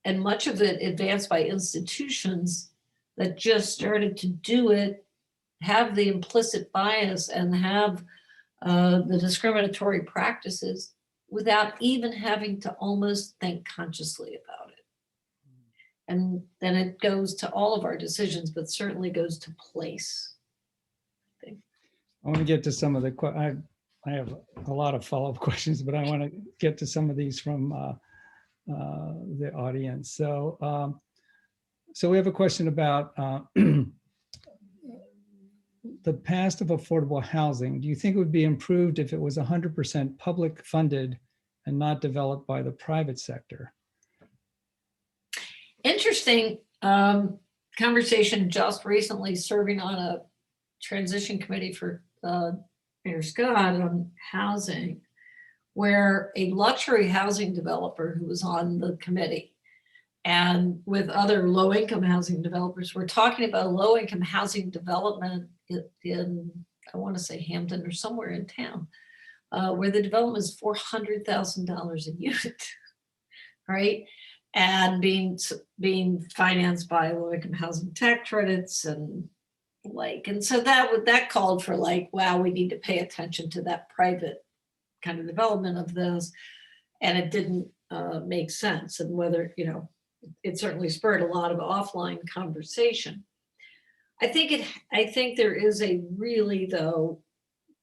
and much of it advanced by institutions that just started to do it, have the implicit bias, and have the discriminatory practices without even having to almost think consciously about it. And then it goes to all of our decisions, but certainly goes to place. I want to get to some of the, I have a lot of follow-up questions, but I want to get to some of these from the audience. So we have a question about the past of affordable housing. Do you think it would be improved if it was 100% public funded and not developed by the private sector? Interesting conversation just recently, serving on a transition committee for Mayor Scott on housing, where a luxury housing developer who was on the committee and with other low-income housing developers, we're talking about low-income housing development in, I want to say Hampton or somewhere in town, where the development is $400,000 a unit, right? And being financed by low-income housing tax credits and so that called for wow, we need to pay attention to that private kind of development of this, and it didn't make sense. And whether, it certainly spurred a lot of offline conversation. I think there is a really, though,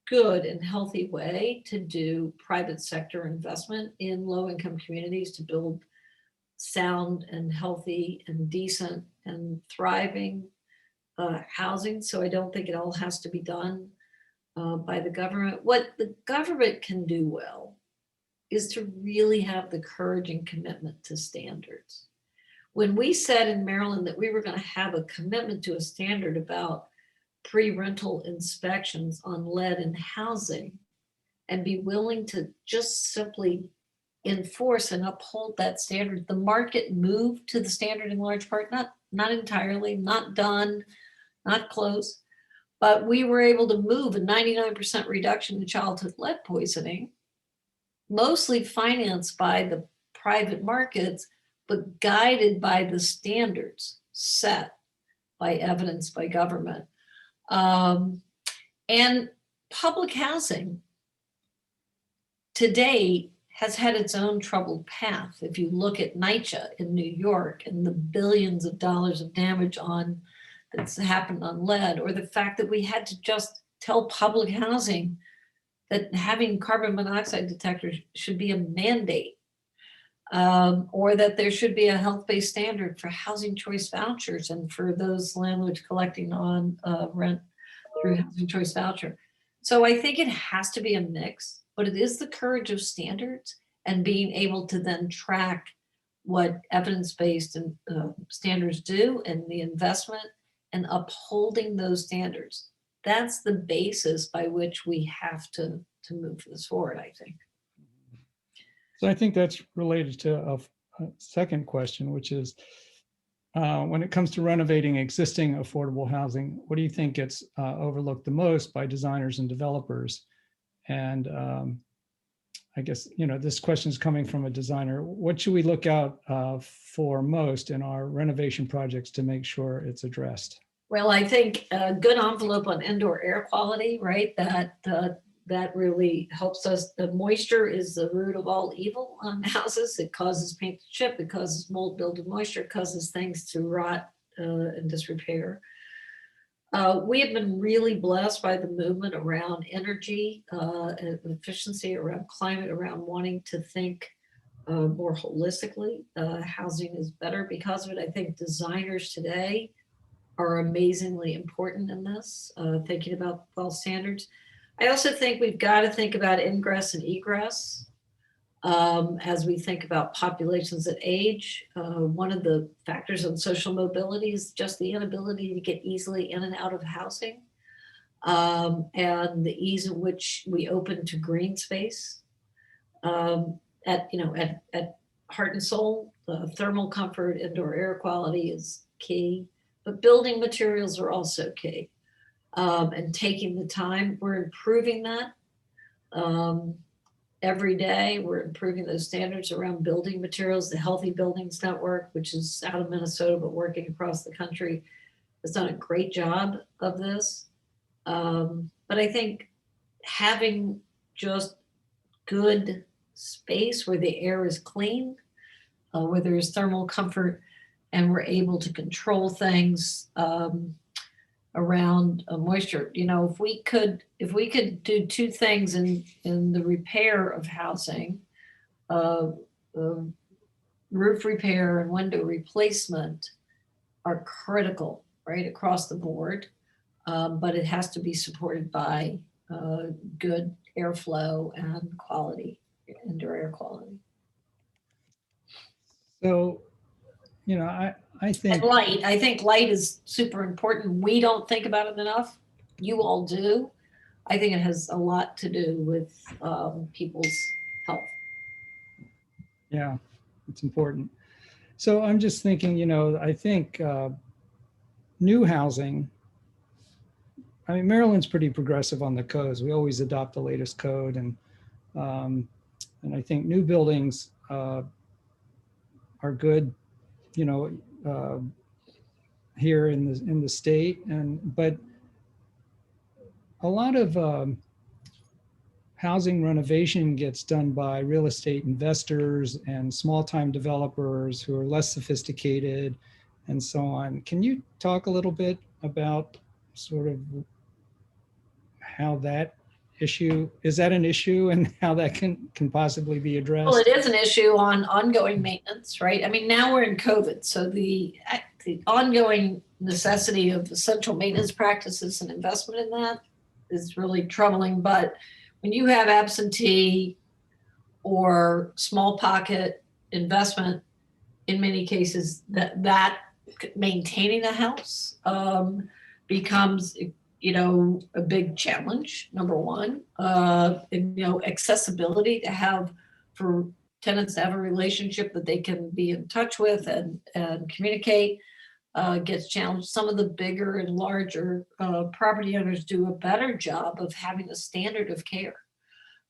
good and healthy way to do private sector investment in low-income communities to build sound and healthy and decent and thriving housing. So I don't think it all has to be done by the government. What the government can do well is to really have the courage and commitment to standards. When we said in Maryland that we were going to have a commitment to a standard about pre-rental inspections on lead in housing, and be willing to just simply enforce and uphold that standard, the market moved to the standard in large part, not entirely, not done, not close, but we were able to move a 99% reduction in childhood lead poisoning, mostly financed by the private markets, but guided by the standards set by evidence by government. And public housing today has had its own troubled path. If you look at NYCHA in New York and the billions of dollars of damage that's happened on lead, or the fact that we had to just tell public housing that having carbon monoxide detectors should be a mandate. or that there should be a health-based standard for housing choice vouchers and for those landlords collecting on rent through housing choice voucher. So I think it has to be a mix, but it is the courage of standards and being able to then track what evidence-based and standards do and the investment and upholding those standards. That's the basis by which we have to move this forward, I think. So I think that's related to a second question, which is when it comes to renovating existing affordable housing, what do you think gets overlooked the most by designers and developers? And I guess, this question is coming from a designer. What should we look out for most in our renovation projects to make sure it's addressed? Well, I think a good envelope on indoor air quality, right? That really helps us. The moisture is the root of all evil on houses. It causes paint to chip, it causes mold, buildup, moisture, it causes things to rot and disrepair. We have been really blessed by the movement around energy and efficiency, around climate, around wanting to think more holistically. Housing is better because of it. I think designers today are amazingly important in this, thinking about well standards. I also think we've got to think about ingress and egress as we think about populations that age. One of the factors on social mobility is just the inability to get easily in and out of housing, and the ease in which we open to green space. At heart and soul, thermal comfort, indoor air quality is key, but building materials are also key. And taking the time, we're improving that every day. We're improving those standards around building materials. The Healthy Buildings Network, which is out of Minnesota but working across the country, has done a great job of this. But I think having just good space where the air is clean, where there is thermal comfort, and we're able to control things around moisture. If we could do two things in the repair of housing, roof repair and window replacement are critical, right, across the board. But it has to be supported by good airflow and quality, indoor air quality. So, I think And light. I think light is super important. We don't think about it enough. You all do. I think it has a lot to do with people's health. Yeah, it's important. So I'm just thinking, I think new housing, Maryland's pretty progressive on the codes. We always adopt the latest code. And I think new buildings are good, here in the state. But a lot of housing renovation gets done by real estate investors and small-time developers who are less sophisticated and so on. Can you talk a little bit about sort of how that issue, is that an issue and how that can possibly be addressed? Well, it is an issue on ongoing maintenance, right? Now we're in COVID, so the ongoing necessity of essential maintenance practices and investment in that is really troubling. But when you have absentee or small pocket investment, in many cases, that maintaining a house becomes a big challenge, number one. Accessibility to have, for tenants to have a relationship that they can be in touch with and communicate gets challenged. Some of the bigger and larger property owners do a better job of having a standard of care.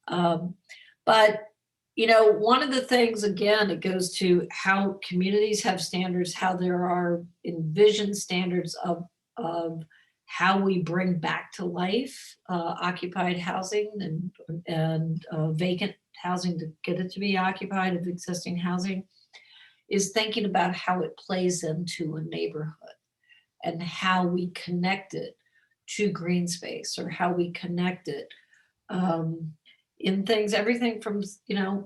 But one of the things, again, it goes to how communities have standards, how there are envisioned standards of how we bring back to life occupied housing and vacant housing to get it to be occupied of existing housing, is thinking about how it plays into a neighborhood and how we connect it to green space, or how we connect it in things, everything from,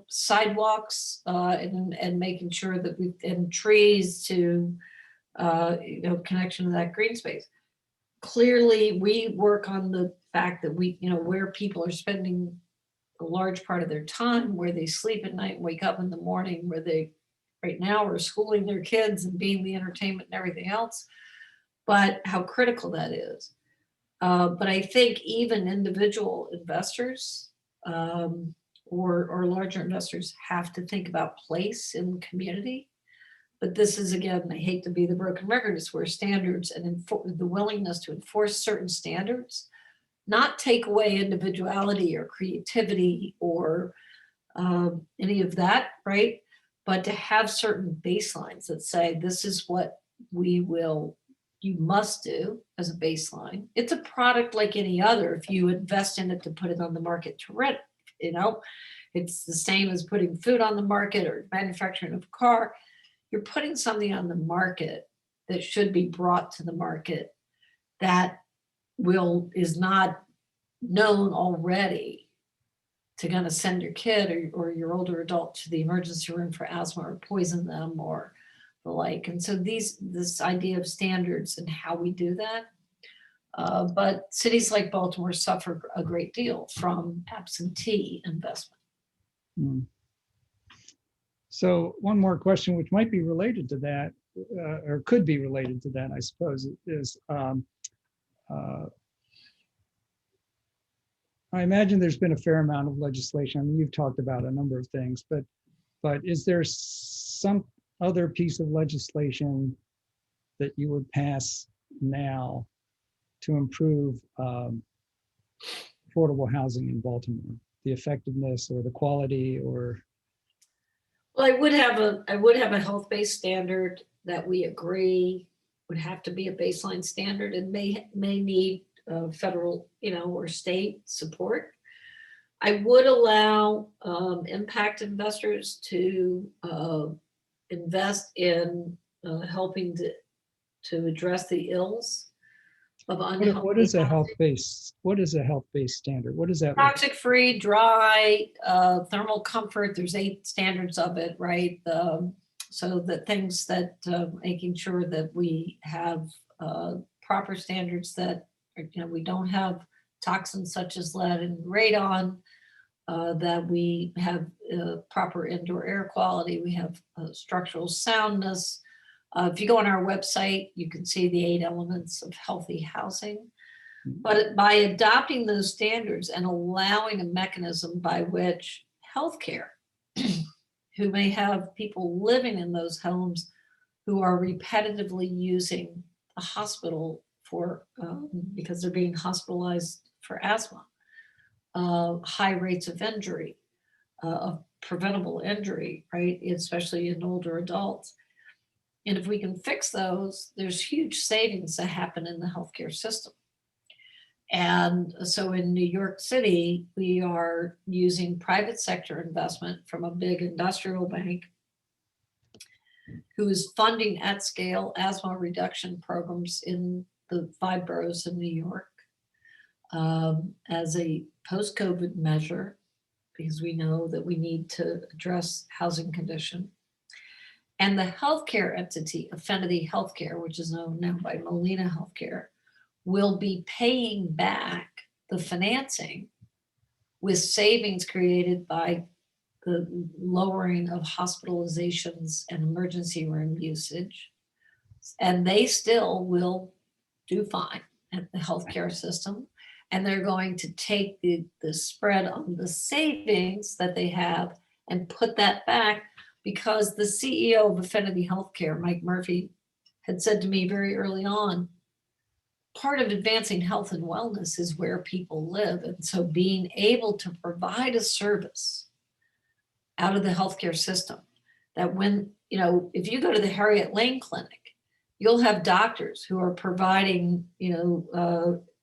sidewalks and making sure that and trees to, connection to that green space. Clearly, we work on the fact that where people are spending a large part of their time, where they sleep at night and wake up in the morning, where they right now are schooling their kids and being the entertainment and everything else, but how critical that is. But I think even individual investors or larger investors have to think about place in the community. But this is, again, I hate to be the broken record, it's where standards and the willingness to enforce certain standards, not take away individuality or creativity or any of that, right? But to have certain baselines that say, this is what you must do as a baseline. It's a product like any other. If you invest in it to put it on the market to rent, it's the same as putting food on the market or manufacturing of a car. You're putting something on the market that should be brought to the market that is not known already to gonna send your kid or your older adult to the emergency room for asthma or poison them or the like. And so this idea of standards and how we do that. But cities like Baltimore suffer a great deal from absentee investment. So one more question, which might be related to that, or could be related to that, I suppose, is I imagine there's been a fair amount of legislation. I mean, you've talked about a number of things, but is there some other piece of legislation that you would pass now to improve affordable housing in Baltimore, the effectiveness or the quality or? Well, I would have a health-based standard that we agree would have to be a baseline standard and may need federal, or state support. I would allow impact investors to invest in helping to address the ills of unhealthy. What is a health-based standard? What is that? Toxic-free, dry, thermal comfort. There's 8 standards of it, right? So that things that making sure that we have proper standards that we don't have toxins such as lead and radon, that we have proper indoor air quality, we have structural soundness. If you go on our website, you can see the 8 elements of healthy housing. But by adopting those standards and allowing a mechanism by which healthcare, who may have people living in those homes who are repetitively using a hospital because they're being hospitalized for asthma, high rates of injury, of preventable injury, right? Especially in older adults. And if we can fix those, there's huge savings that happen in the healthcare system. And so in New York City, we are using private sector investment from a big industrial bank who is funding at scale asthma reduction programs in the 5 boroughs in New York as a post-COVID measure, because we know that we need to address housing condition. And the healthcare entity, Affinity Healthcare, which is known now by Molina Healthcare, will be paying back the financing with savings created by the lowering of hospitalizations and emergency room usage. And they still will do fine at the healthcare system. And they're going to take the spread on the savings that they have and put that back, because the CEO of Affinity Healthcare, Mike Murphy, had said to me very early on, part of advancing health and wellness is where people live. And so being able to provide a service out of the healthcare system that when, if you go to the Harriet Lane Clinic, you'll have doctors who are providing,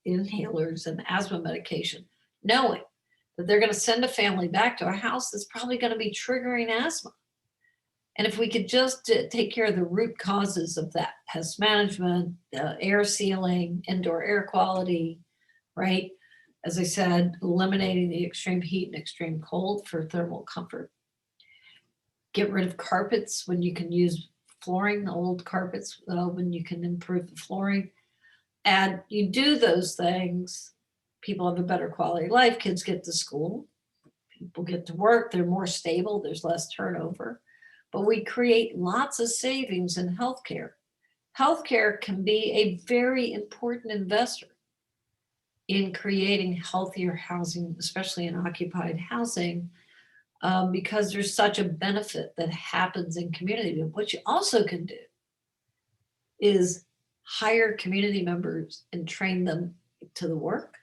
inhalers and asthma medication, knowing that they're going to send a family back to a house that's probably going to be triggering asthma. And if we could just take care of the root causes of that, pest management, air sealing, indoor air quality, right? As I said, eliminating the extreme heat and extreme cold for thermal comfort. Get rid of carpets when you can use flooring, old carpets, when you can improve the flooring. And you do those things, people have a better quality of life, kids get to school, people get to work, they're more stable, there's less turnover. But we create lots of savings in healthcare. Healthcare can be a very important investor in creating healthier housing, especially in occupied housing, because there's such a benefit that happens in community. What you also can do is hire community members and train them to the work.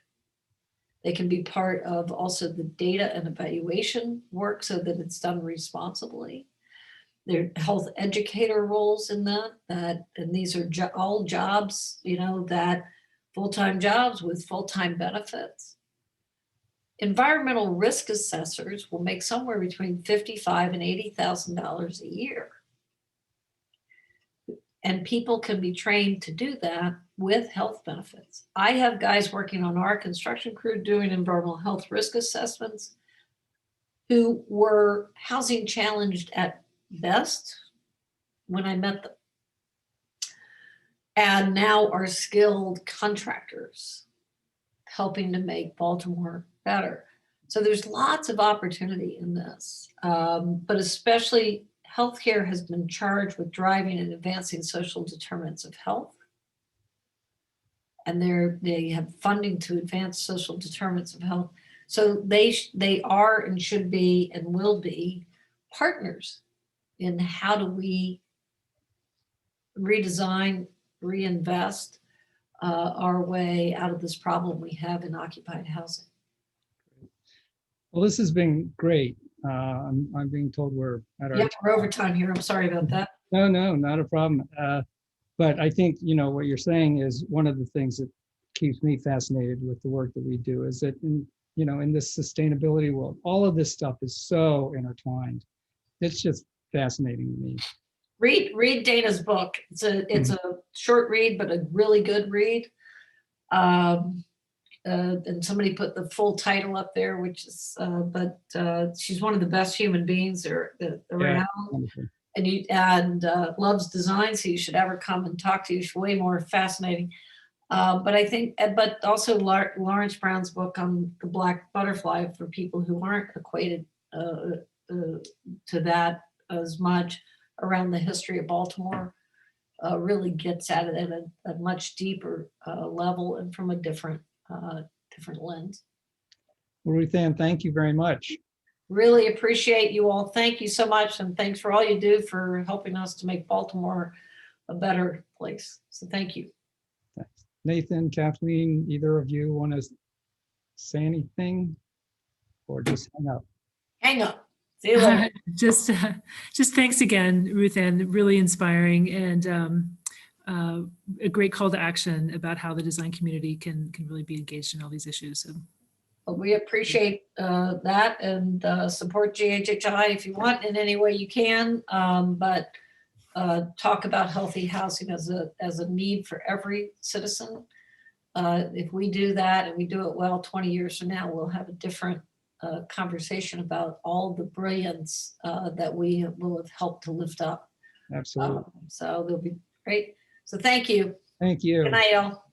They can be part of also the data and evaluation work so that it's done responsibly. There are health educator roles in that, and these are all jobs, that full-time jobs with full-time benefits. Environmental risk assessors will make somewhere between $55,000 and $80,000 a year. And people can be trained to do that with health benefits. I have guys working on our construction crew doing environmental health risk assessments who were housing challenged at best when I met them, and now are skilled contractors helping to make Baltimore better. So there's lots of opportunity in this, but especially healthcare has been charged with driving and advancing social determinants of health. And they have funding to advance social determinants of health. So they are and should be and will be partners in how do we redesign, reinvest our way out of this problem we have in occupied housing. Well, this has been great. I'm being told we're at our. Yeah, we're overtime here. I'm sorry about that. No, not a problem. But I think, what you're saying is one of the things that keeps me fascinated with the work that we do is that in this sustainability world, all of this stuff is so intertwined. It's just fascinating to me. Read Dana's book. It's a short read, but a really good read. And somebody put the full title up there, which is, but she's one of the best human beings around. Yeah, and loves design, so you should ever come and talk to you. She's way more fascinating. But I think, but also Lawrence Brown's book on the black butterfly for people who aren't acquainted to that as much around the history of Baltimore really gets at it at a much deeper level and from a different lens. Well, Ruth Ann, thank you very much. Really appreciate you all. Thank you so much. And thanks for all you do for helping us to make Baltimore a better place. So thank you. Thanks. Nathan, Kathleen, either of you want to say anything or just hang up? Hang up. See you later. Just thanks again, Ruth Ann. Really inspiring and a great call to action about how the design community can really be engaged in all these issues. So. Well, we appreciate that and support GHHI if you want in any way you can, but talk about healthy housing as a need for every citizen. If we do that and we do it well, 20 years from now, we'll have a different conversation about all the brilliance that we will have helped to lift up. Absolutely. So they'll be great. So thank you. Thank you. Good night, y'all.